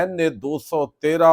NA 213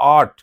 8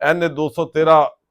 NA 213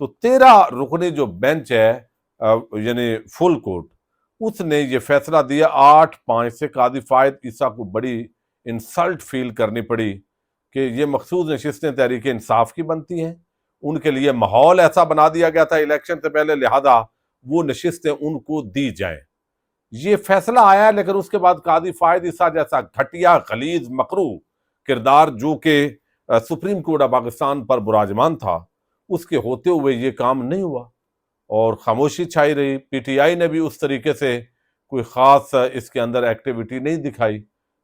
تو 13 رکنی جو بینچ ہے یعنی فل کورٹ، اس نے یہ فیصلہ دیا 8-5 سے۔ قاضی فائد عیسیٰ کو بڑی انسلٹ فیل کرنی پڑی کہ یہ مخصوص نشستیں تحریک انصاف کی بنتی ہیں، ان کے لیے ماحول ایسا بنا دیا گیا تھا الیکشن سے پہلے، لہذا وہ نشستیں ان کو دی جائیں۔ یہ فیصلہ آیا، لیکن اس کے بعد قاضی فائد عیسیٰ جیسا گھٹیا غلیظ مکروہ کردار جو کہ سپریم کورٹ آف پاکستان پر براجمان تھا، اس کے ہوتے ہوئے یہ کام نہیں ہوا اور خاموشی چھائی رہی۔ پی ٹی آئی نے بھی اس طریقے سے کوئی خاص اس کے اندر ایکٹیویٹی نہیں دکھائی،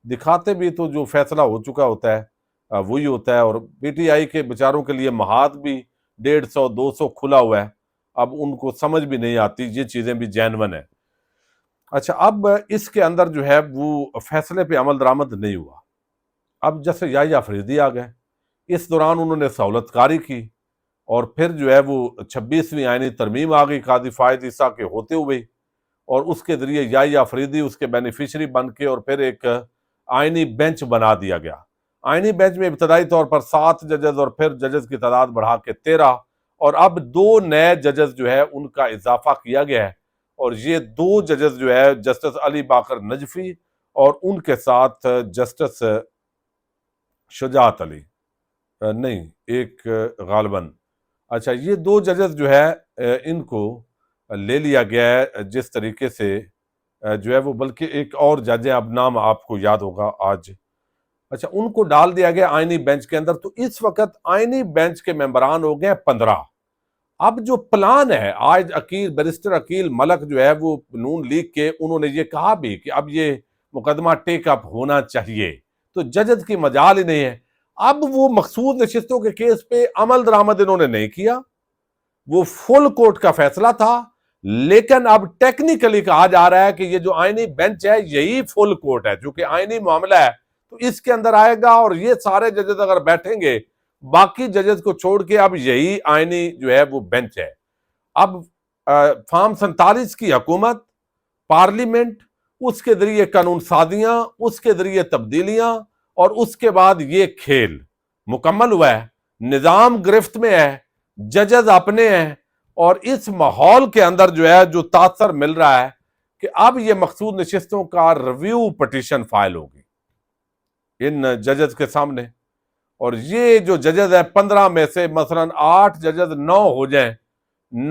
دکھاتے بھی تو جو فیصلہ ہو چکا ہوتا ہے وہی ہوتا ہے، اور پی ٹی آئی کے بیچاروں کے لیے محاذ بھی 150-200 کھلا ہوا ہے، اب ان کو سمجھ بھی نہیں آتی، یہ چیزیں بھی جینون ہیں۔ اچھا، اب اس کے اندر جو ہے وہ فیصلے پہ عمل درآمد نہیں ہوا۔ اب جیسے یحییٰ فریدی آ گئے، اس دوران انہوں نے سہولت کاری کی، اور پھر جو ہے وہ 26ویں آئینی ترمیم آ گئی قاضی فائد عیسیٰ کے ہوتے ہوئے، اور اس کے ذریعے یحییٰ فریدی اس کے بینیفیشری بن کے، اور پھر ایک آئینی بینچ بنا دیا گیا۔ آئینی بینچ میں ابتدائی طور پر 7 ججز اور پھر ججز کی تعداد بڑھا کے 13، اور اب 2 نئے ججز جو ہے ان کا اضافہ کیا گیا ہے، اور یہ 2 ججز جو ہے جسٹس علی باقر نجفی اور ان کے ساتھ جسٹس شجاعت علی، نہیں ایک غالباً، اچھا یہ 2 ججز جو ہے ان کو لے لیا گیا ہے جس طریقے سے جو ہے وہ، بلکہ ایک اور جج ہے، اب نام آپ کو یاد ہوگا آج، اچھا ان کو ڈال دیا گیا آئینی بینچ کے اندر۔ تو اس وقت آئینی بینچ کے ممبران ہو گئے 15۔ اب جو پلان ہے، آج بیرسٹر عقیل ملک جو ہے وہ نون لیگ کے، انہوں نے یہ کہا بھی کہ اب یہ مقدمہ ٹیک اپ ہونا چاہیے، تو ججز کی مجال ہی نہیں ہے۔ اب وہ مخصوص نشستوں کے کیس پہ عمل درآمد انہوں نے نہیں کیا، وہ فل کورٹ کا فیصلہ تھا، لیکن اب ٹیکنیکلی کہا جا رہا ہے کہ یہ جو آئینی بینچ ہے یہی فل کورٹ ہے، چونکہ آئینی معاملہ ہے تو اس کے اندر آئے گا، اور یہ سارے ججز اگر بیٹھیں گے باقی ججز کو چھوڑ کے، اب یہی آئینی جو ہے وہ بینچ ہے۔ اب فارم 47 کی حکومت، پارلیمنٹ، اس کے ذریعے قانون سازیاں، اس کے ذریعے تبدیلیاں، اور اس کے بعد یہ کھیل مکمل ہوا ہے، نظام گرفت میں ہے، ججز اپنے ہیں، اور اس ماحول کے اندر جو ہے جو تاثر مل رہا ہے کہ اب یہ مخصوص نشستوں کا ریویو پٹیشن فائل ہوگی ان ججز کے سامنے، اور یہ جو ججز ہیں 15 میں سے مثلا 8 ججز 9 ہو جائیں،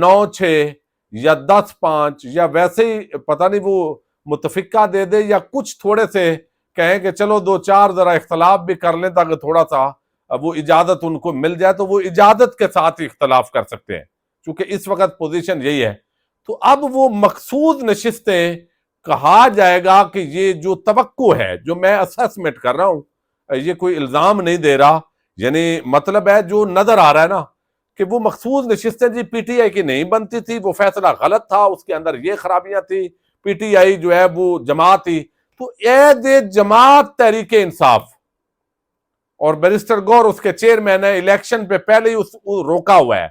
9-6 یا 10-5، یا ویسے ہی پتہ نہیں وہ متفقہ دے دے، یا کچھ تھوڑے سے کہیں کہ چلو 2-4 ذرا اختلاف بھی کر لیں تاکہ تھوڑا سا وہ اجازت ان کو مل جائے، تو وہ اجازت کے ساتھ اختلاف کر سکتے ہیں، چونکہ اس وقت پوزیشن یہی ہے۔ تو اب وہ مخصوص نشستیں کہا جائے گا کہ یہ جو توقع ہے، جو میں اسیسمنٹ کر رہا ہوں، یہ کوئی الزام نہیں دے رہا، یعنی مطلب ہے جو نظر آ رہا ہے نا کہ وہ مخصوص نشستیں جی پی ٹی آئی کی نہیں بنتی تھی، وہ فیصلہ غلط تھا، اس کے اندر یہ خرابیاں تھی، پی ٹی آئی جو ہے وہ جماعت تھی، تو جماعت تحریک انصاف اور بیرسٹر گور اس کے چیئرمین ہے، الیکشن پہ پہلے ہی روکا ہوا ہے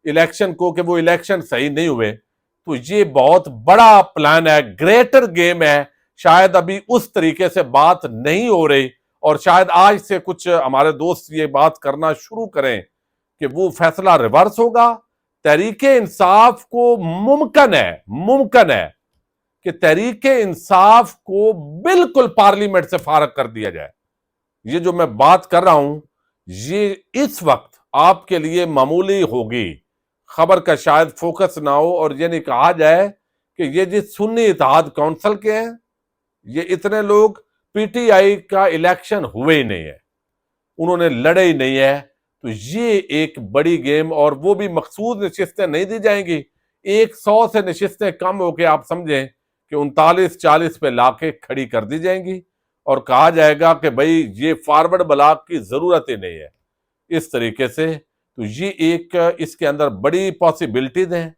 الیکشن کو کہ وہ الیکشن صحیح نہیں ہوئے، تو یہ بہت بڑا پلان ہے، گریٹر گیم ہے، شاید ابھی اس طریقے سے بات نہیں ہو رہی، اور شاید آج سے کچھ ہمارے دوست یہ بات کرنا شروع کریں کہ وہ فیصلہ ریورس ہوگا۔ تحریک انصاف کو ممکن ہے کہ تحریک انصاف کو بالکل پارلیمنٹ سے فارغ کر دیا جائے۔ یہ جو میں بات کر رہا ہوں یہ اس وقت آپ کے لیے معمولی ہوگی، خبر کا شاید فوکس نہ ہو، اور یہ نہیں کہا جائے کہ یہ جس سنی اتحاد کونسل کے ہیں، یہ اتنے لوگ پی ٹی آئی کا الیکشن ہوئے ہی نہیں ہے، انہوں نے لڑے ہی نہیں ہے، تو یہ ایک بڑی گیم، اور وہ بھی مخصوص نشستیں نہیں دی جائیں گی، 100 سے نشستیں کم ہو کے آپ سمجھیں کہ 39-40 پہ لا کے کھڑی کر دی جائیں گی، اور کہا جائے گا کہ بھئی یہ فارورڈ بلاک کی ضرورت ہی نہیں ہے اس طریقے سے۔ تو یہ ایک اس کے اندر بڑی پاسبلٹیز ہیں،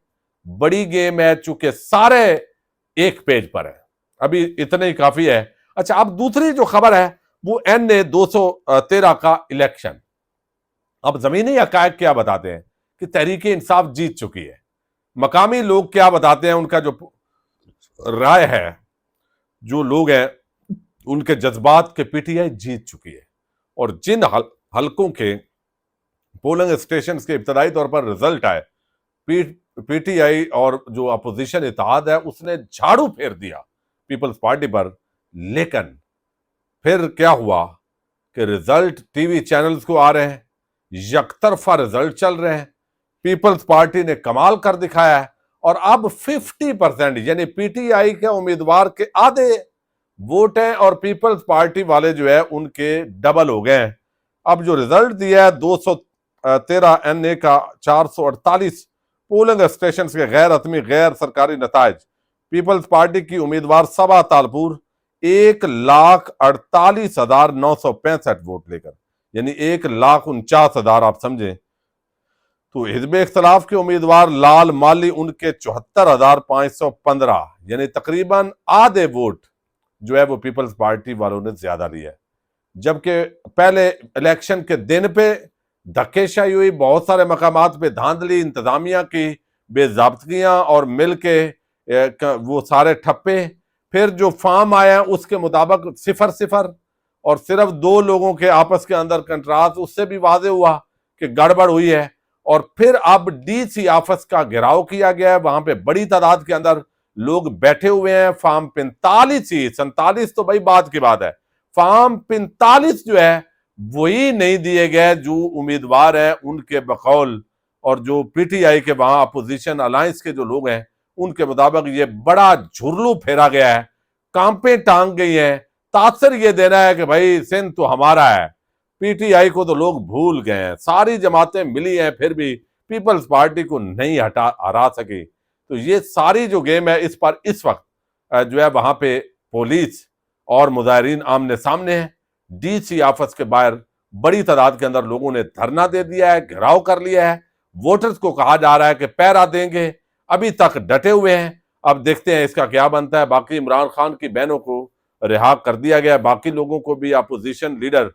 بڑی گیم ہے، چونکہ سارے ایک پیج پر ہیں، ابھی اتنے ہی کافی ہے۔ اچھا، اب دوسری جو خبر ہے وہ NA 213 کا الیکشن۔ اب زمینی حقائق کیا بتاتے ہیں کہ تحریک انصاف جیت چکی ہے، مقامی لوگ کیا بتاتے ہیں، ان کا جو رائے ہے، جو لوگ ہیں ان کے جذبات کے پی ٹی آئی جیت چکی ہے، اور جن حلقوں کے پولنگ اسٹیشنز کے ابتدائی طور پر رزلٹ آئے پی ٹی آئی اور جو اپوزیشن اتحاد ہے اس نے جھاڑو پھیر دیا پیپلز پارٹی پر. لیکن پھر کیا ہوا کہ رزلٹ ٹی وی چینلز کو آ رہے ہیں, یک طرفہ رزلٹ چل رہے ہیں, پیپلز پارٹی نے کمال کر دکھایا ہے, اور اب 50% یعنی پی ٹی آئی کے امیدوار کے آدھے ووٹ ہیں اور پیپلز پارٹی والے جو ہے ان کے ڈبل ہو گئے ہیں. اب جو رزلٹ دیا ہے 213 این اے کا 448 پولنگ اسٹیشنز کے غیر حتمی غیر سرکاری نتائج. پیپلز پارٹی کی امیدوار صبا تالپور 1,48,965 ووٹ لے کر, یعنی 1,49,000 آپ سمجھیں. تو حزب اختلاف کے امیدوار لال مالی ان کے 74,515 یعنی تقریباً آدھے ووٹ جو ہے وہ پیپلز پارٹی والوں نے زیادہ لیا ہے. جبکہ پہلے الیکشن کے دن پہ دھکے شاہی ہوئی, بہت سارے مقامات پہ دھاندلی, انتظامیہ کی بے ضابطگیاں اور مل کے وہ سارے ٹھپے. پھر جو فارم آیا اس کے مطابق 0-0 اور صرف 2 لوگوں کے آپس کے اندر کنٹراست, اس سے بھی واضح ہوا کہ گڑبڑ ہوئی ہے. اور پھر اب ڈی سی آفس کا گھیراؤ کیا گیا ہے, وہاں پہ بڑی تعداد کے اندر لوگ بیٹھے ہوئے ہیں. فارم 47 تو بھائی بات کی بات ہے, فارم 45 جو ہے وہی نہیں دیے گئے جو امیدوار ہیں ان کے بقول, اور جو پی ٹی آئی کے وہاں اپوزیشن الائنس کے جو لوگ ہیں ان کے مطابق یہ بڑا جھرلو پھیرا گیا ہے, کانپیں ٹانگ گئی ہیں. تاثر یہ دینا ہے کہ بھائی سندھ تو ہمارا ہے, پی ٹی آئی کو تو لوگ بھول گئے ہیں, ساری جماعتیں ملی ہیں پھر بھی پیپلز پارٹی کو نہیں ہرا سکی. تو یہ ساری جو گیم ہے اس پر اس وقت جو ہے وہاں پہ پولیس اور مظاہرین آمنے سامنے ہیں. ڈی سی آفس کے باہر بڑی تعداد کے اندر لوگوں نے دھرنا دے دیا ہے, گھیراؤ کر لیا ہے. ووٹرز کو کہا جا رہا ہے کہ پیرا دیں گے, ابھی تک ڈٹے ہوئے ہیں. اب دیکھتے ہیں اس کا کیا بنتا ہے. باقی عمران خان کی بہنوں کو رہا کر دیا گیا, باقی لوگوں کو بھی اپوزیشن لیڈر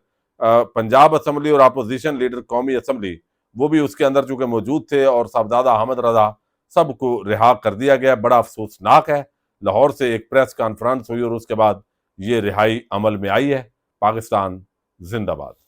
پنجاب اسمبلی اور اپوزیشن لیڈر قومی اسمبلی وہ بھی اس کے اندر چونکہ موجود تھے, اور صاحبزادہ احمد رضا سب کو رہا کر دیا گیا. بڑا افسوسناک ہے. لاہور سے ایک پریس کانفرنس ہوئی اور اس کے بعد یہ رہائی عمل میں آئی ہے. پاکستان زندہ باد.